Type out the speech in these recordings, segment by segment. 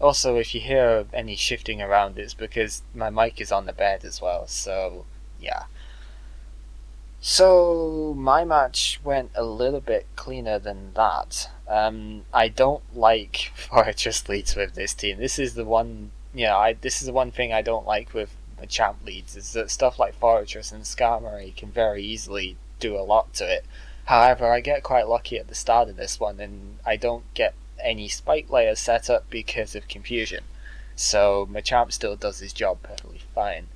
Also, if you hear any shifting around, it's because my mic is on the bed as well, so yeah. So, my match went a little bit cleaner than that. I don't like Fortress leads with this team. This is the one, this is the one thing I don't like with the champ leads, is that stuff like Fortress and Skarmory can very easily do a lot to it. However, I get quite lucky at the start of this one, and I don't get any spike layers set up because of confusion. So, Machamp still does his job perfectly fine.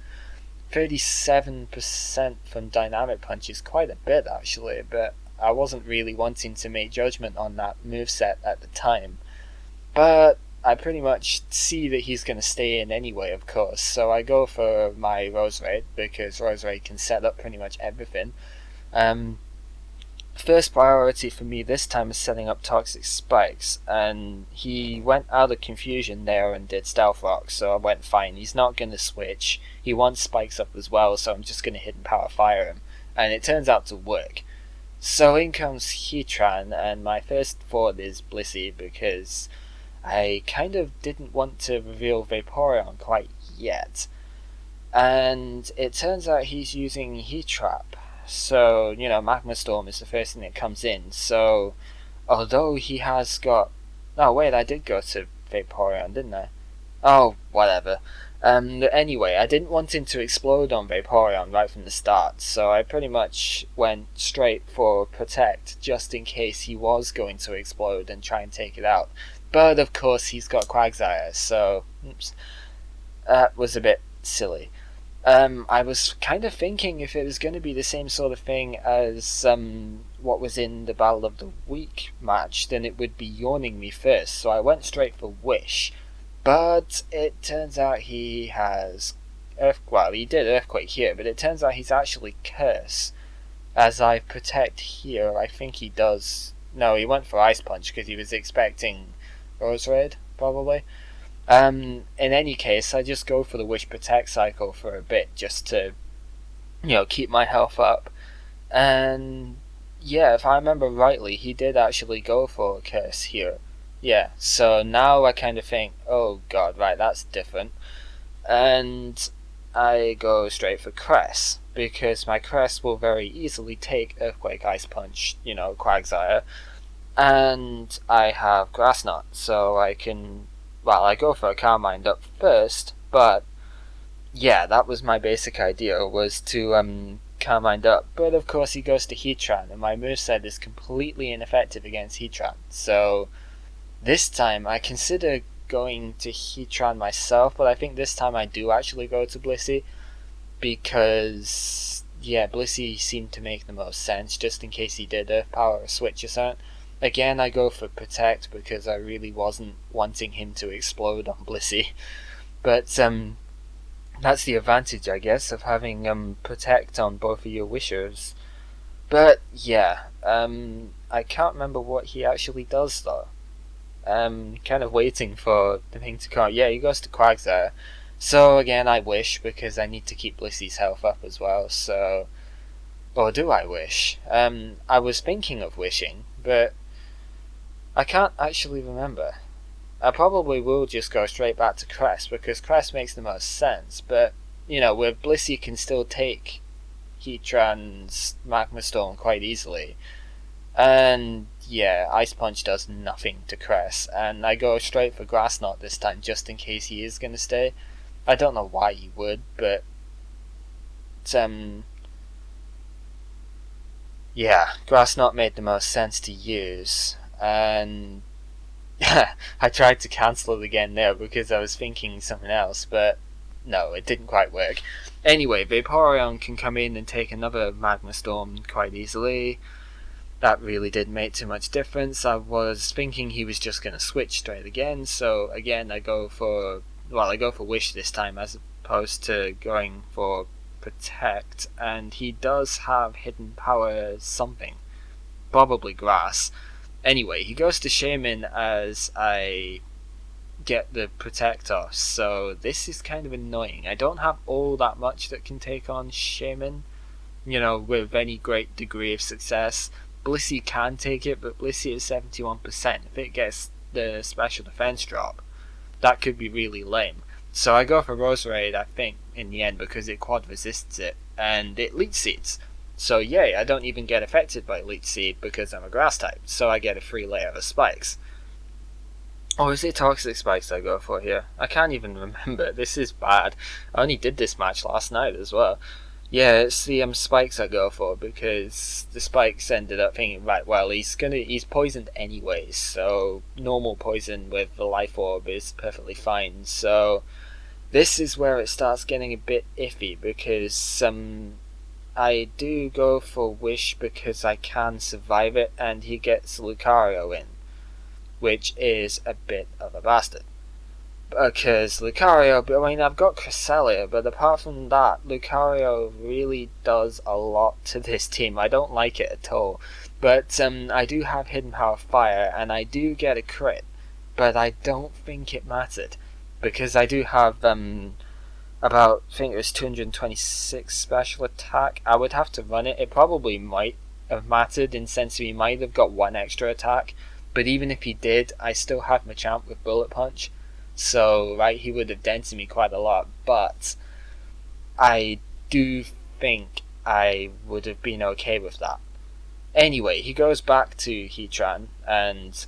37% from Dynamic Punch is quite a bit actually, but I wasn't really wanting to make judgment on that moveset at the time. But I pretty much see that he's going to stay in anyway, of course, so I go for my Roserade because Roserade can set up pretty much everything. Um, First priority for me this time is setting up Toxic Spikes, and he went out of confusion there and did Stealth Rock, so I went fine. He's not going to switch. He wants Spikes up as well, so I'm just going to Hidden Power Fire him, and it turns out to work. So in comes Heatran, and my first thought is Blissey because I kind of didn't want to reveal Vaporeon quite yet. And it turns out he's using Heat Trap. So, Magma Storm is the first thing that comes in. So, although he has got... Oh, wait, I did go to Vaporeon, didn't I? Oh, whatever. Anyway, I didn't want him to explode on Vaporeon right from the start, so I pretty much went straight for Protect, just in case he was going to explode and try and take it out. But, of course, he's got Quagsire, so... Oops. That was a bit silly. I was kind of thinking if it was going to be the same sort of thing as what was in the Battle of the Week match, then it would be yawning me first, so I went straight for Wish. But it turns out he has... he did Earthquake here, but it turns out he's actually Curse. As I Protect here, I think he does... No, he went for Ice Punch because he was expecting Roserade, probably. In any case, I just go for the Wish Protect cycle for a bit, just to, keep my health up. And, yeah, if I remember rightly, he did actually go for a Curse here. Yeah, so now I kind of think, oh god, right, that's different. And I go straight for Cress, because my Cress will very easily take Earthquake, Ice Punch, Quagsire. And I have Grass Knot, so I can... Well, I go for a Carmine up first, but yeah, that was my basic idea, was to Carmine up. But of course he goes to Heatran, and my moveset is completely ineffective against Heatran. So this time I consider going to Heatran myself, but I think this time I do actually go to Blissey, because yeah, Blissey seemed to make the most sense, just in case he did Earth Power or Switch or something. Again, I go for Protect because I really wasn't wanting him to explode on Blissey. But that's the advantage, I guess, of having Protect on both of your Wishers. But yeah, I can't remember what he actually does though. Kind of waiting for the thing to come. Yeah, he goes to Quagsire. So again, I wish because I need to keep Blissey's health up as well. So, or do I wish? I was thinking of wishing, but I can't actually remember. I probably will just go straight back to Cress, because Cress makes the most sense, but, with Blissey can still take Heatran's Magma Storm quite easily. And, yeah, Ice Punch does nothing to Cress, and I go straight for Grass Knot this time, just in case he is going to stay. I don't know why he would, but... yeah, Grass Knot made the most sense to use. And I tried to cancel it again there because I was thinking something else, but no, it didn't quite work. Anyway, Vaporeon can come in and take another Magma Storm quite easily. That really didn't make too much difference. I was thinking he was just going to switch straight again, so again I go for Wish this time as opposed to going for Protect, and he does have Hidden Power something. Probably Grass. Anyway, he goes to Shaman as I get the Protect off, so this is kind of annoying. I don't have all that much that can take on Shaman, with any great degree of success. Blissey can take it, but Blissey is 71%. If it gets the special defense drop, that could be really lame. So I go for Roserade, I think, in the end, because it quad resists it, and it Leech Seeds. So yay, I don't even get affected by Leech Seed because I'm a grass type, so I get a free layer of spikes. Or is it Toxic Spikes I go for here? I can't even remember, this is bad. I only did this match last night as well. Yeah, it's the spikes I go for, because the spikes ended up thinking, right, well, he's poisoned anyways, so normal poison with the life orb is perfectly fine. So this is where it starts getting a bit iffy, because I do go for Wish because I can survive it, and he gets Lucario in, which is a bit of a bastard. Because Lucario, I mean, I've got Cresselia, but apart from that, Lucario really does a lot to this team. I don't like it at all. But I do have Hidden Power Fire, and I do get a crit, but I don't think it mattered. Because I do have about, I think it was 226 special attack. I would have to run it. It probably might have mattered in the sense that he might have got one extra attack. But even if he did, I still have Machamp with Bullet Punch. So, right, he would have dented me quite a lot, but I do think I would have been okay with that. Anyway, he goes back to Heatran, and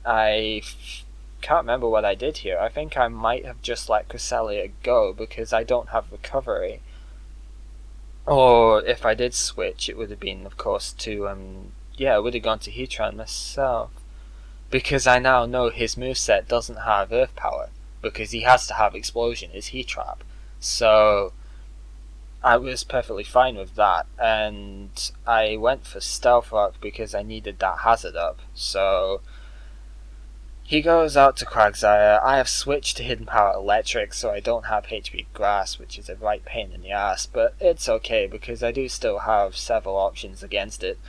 I can't remember what I did here. I think I might have just let Cresselia go because I don't have recovery. Or if I did switch, it would have been, of course, to, I would have gone to Heatran myself. Because I now know his moveset doesn't have Earth Power, because he has to have Explosion as Heat Trap. So I was perfectly fine with that, and I went for Stealth Rock because I needed that hazard up. So he goes out to Quagsire. I have switched to Hidden Power Electric, so I don't have HP Grass, which is a right pain in the ass, but it's okay because I do still have several options against it.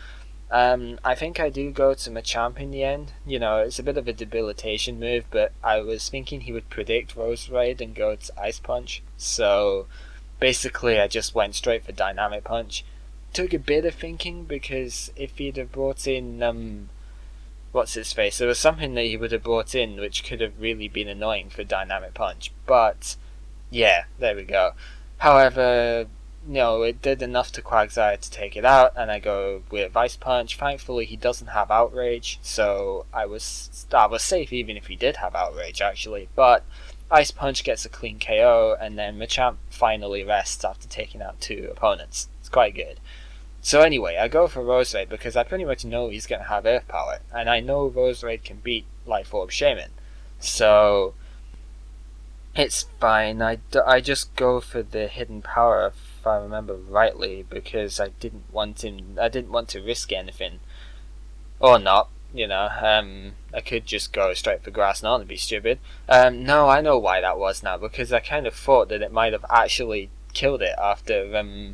I think I do go to Machamp in the end. You know, it's a bit of a debilitation move, but I was thinking he would predict Roserade and go to Ice Punch. So basically I just went straight for Dynamic Punch. Took a bit of thinking, because if he'd have brought in, what's his face, there was something that he would have brought in which could have really been annoying for Dynamic Punch. But yeah, there we go. However, no, it did enough to Quagsire to take it out, and I go with Ice Punch. Thankfully, he doesn't have Outrage, so I was safe even if he did have Outrage, actually. But Ice Punch gets a clean KO, and then Machamp finally rests after taking out 2 opponents. It's quite good. So anyway, I go for Roserade because I pretty much know he's going to have Earth Power, and I know Roserade can beat Life Orb Shaman. So it's fine. I just go for the Hidden Power, if I remember rightly, because I didn't want to risk anything. Or not, you know. I could just go straight for Grass now and be stupid. No, I know why that was now, because I kind of thought that it might have actually killed it after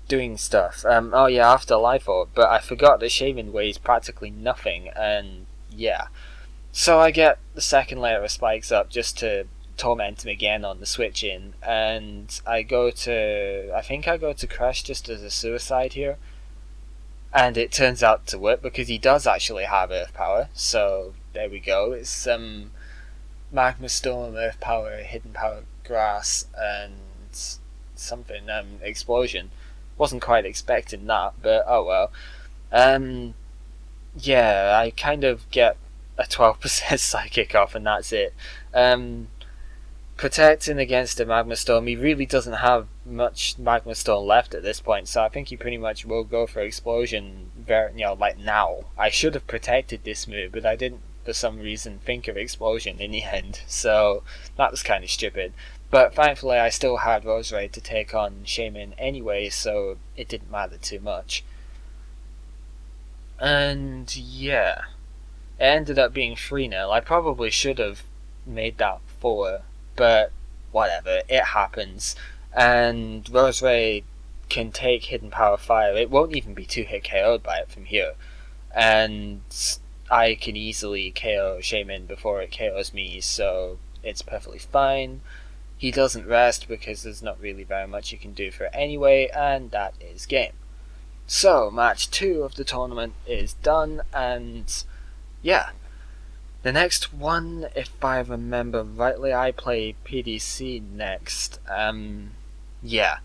doing stuff. After Life Orb, but I forgot that Shaman weighs practically nothing, and yeah. So I get the second layer of spikes up just to torment him again on the switch in, and I think I go to Cress just as a suicide here, and it turns out to work because he does actually have Earth Power. So there we go. It's Magma Storm, Earth Power, Hidden Power, Grass, and something Explosion. Wasn't quite expecting that, but oh well. Yeah, I kind of get a 12% Psychic off, and that's it. Protecting against a Magma Storm, he really doesn't have much Magma Storm left at this point, so I think he pretty much will go for Explosion like now. I should have protected this move, but I didn't for some reason think of Explosion in the end, so that was kind of stupid. But thankfully I still had Roserade to take on Shaman anyway, so it didn't matter too much. And yeah, it ended up being 3-0. I probably should have made that 4, but whatever, it happens. And Roserade can take Hidden Power Fire. It won't even be 2-hit KO'd by it from here. And I can easily KO Shaman before it KOs me, so it's perfectly fine. He doesn't rest because there's not really very much you can do for it anyway, and that is game. So, match 2 of the tournament is done, and yeah. The next one, if I remember rightly, I play PDC next. Yeah.